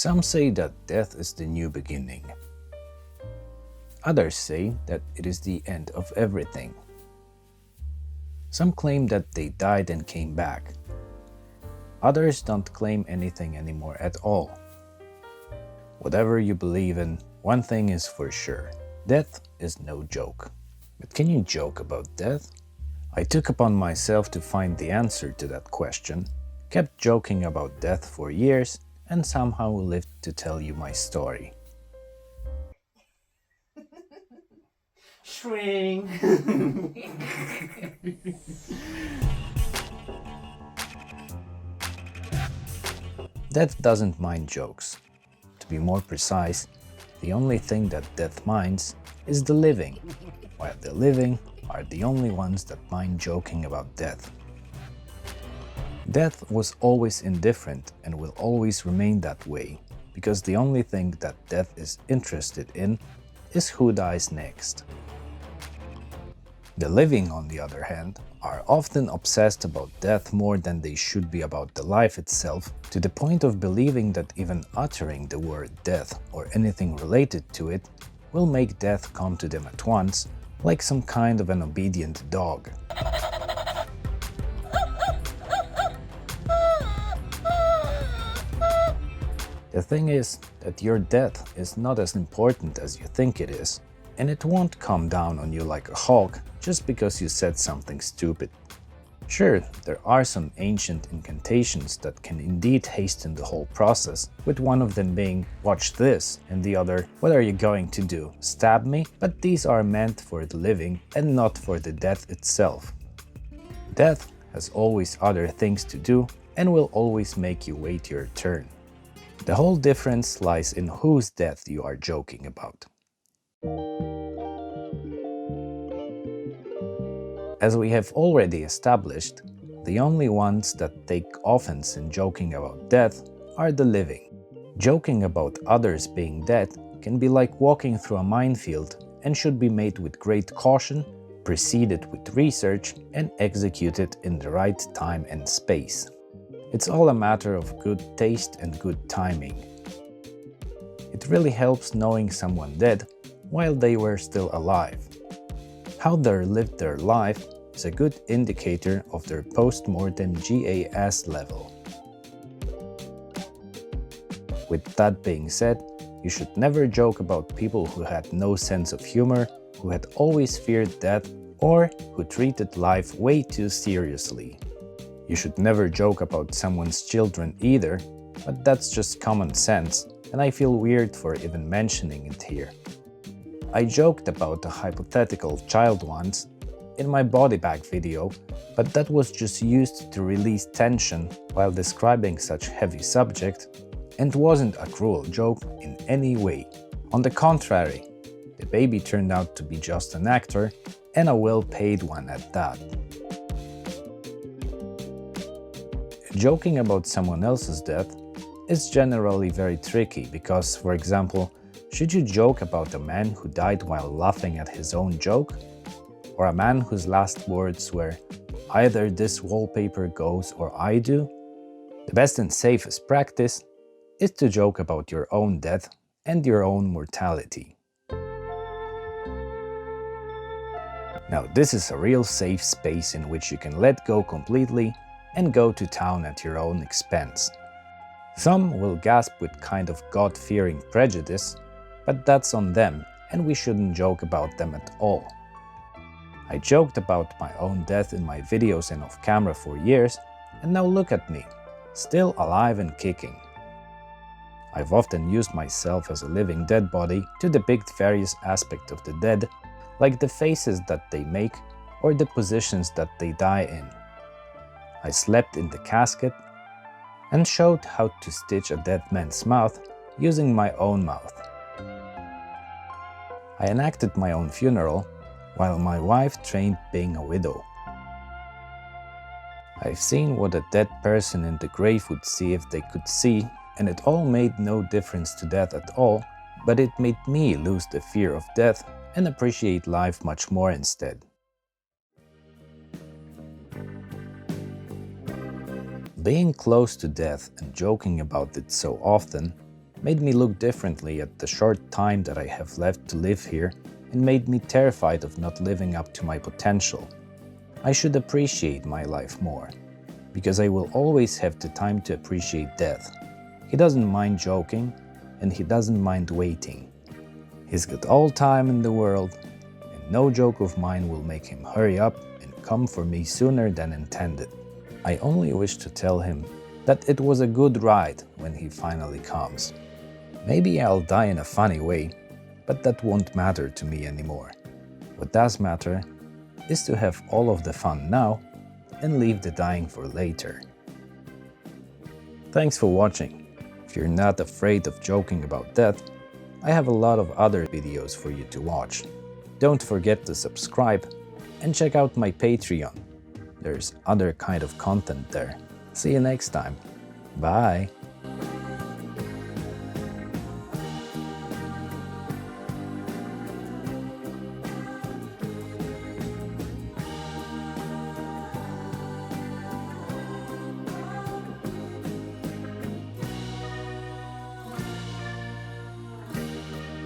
Some say that death is the new beginning. Others say that it is the end of everything. Some claim that they died and came back. Others don't claim anything anymore at all. Whatever you believe in, one thing is for sure: death is no joke. But can you joke about death? I took upon myself to find the answer to that question, kept joking about death for years, and somehow lived to tell you my story. Shrink. Death doesn't mind jokes. To be more precise, the only thing that death minds is the living, while the living are the only ones that mind joking about death. Death was always indifferent and will always remain that way, because the only thing that death is interested in is who dies next. The living, on the other hand, are often obsessed about death more than they should be about the life itself, to the point of believing that even uttering the word death or anything related to it will make death come to them at once, like some kind of an obedient dog. The thing is that your death is not as important as you think it is, and it won't come down on you like a hawk just because you said something stupid. Sure, there are some ancient incantations that can indeed hasten the whole process, with one of them being "watch this" and the other "what are you going to do, stab me?" But these are meant for the living and not for the death itself. Death has always other things to do and will always make you wait your turn. The whole difference lies in whose death you are joking about. As we have already established, the only ones that take offense in joking about death are the living. Joking about others being dead can be like walking through a minefield and should be made with great caution, preceded with research, and executed in the right time and space. It's all a matter of good taste and good timing. It really helps knowing someone dead while they were still alive. How they lived their life is a good indicator of their post-mortem GAS level. With that being said, you should never joke about people who had no sense of humor, who had always feared death, or who treated life way too seriously. You should never joke about someone's children either, but that's just common sense, and I feel weird for even mentioning it here. I joked about a hypothetical child once in my body bag video, but that was just used to release tension while describing such heavy subject, and wasn't a cruel joke in any way. On the contrary, the baby turned out to be just an actor, and a well-paid one at that. Joking about someone else's death is generally very tricky because, for example, should you joke about a man who died while laughing at his own joke? Or a man whose last words were, "Either this wallpaper goes or I do"? The best and safest practice is to joke about your own death and your own mortality. Now, this is a real safe space in which you can let go completely and go to town at your own expense. Some will gasp with kind of God-fearing prejudice, but that's on them, and we shouldn't joke about them at all. I joked about my own death in my videos and off camera for years, and now look at me, still alive and kicking. I've often used myself as a living dead body to depict various aspects of the dead, like the faces that they make or the positions that they die in. I slept in the casket and showed how to stitch a dead man's mouth using my own mouth. I enacted my own funeral while my wife trained being a widow. I've seen what a dead person in the grave would see if they could see, and it all made no difference to death at all, but it made me lose the fear of death and appreciate life much more instead. Being close to death and joking about it so often made me look differently at the short time that I have left to live here, and made me terrified of not living up to my potential. I should appreciate my life more, because I will always have the time to appreciate death. He doesn't mind joking, and he doesn't mind waiting. He's got all time in the world, and no joke of mine will make him hurry up and come for me sooner than intended. I only wish to tell him that it was a good ride when he finally comes. Maybe I'll die in a funny way, but that won't matter to me anymore. What does matter is to have all of the fun now and leave the dying for later. Thanks for watching. If you're not afraid of joking about death, I have a lot of other videos for you to watch. Don't forget to subscribe and check out my Patreon. There's other kind of content there. See you next time. Bye!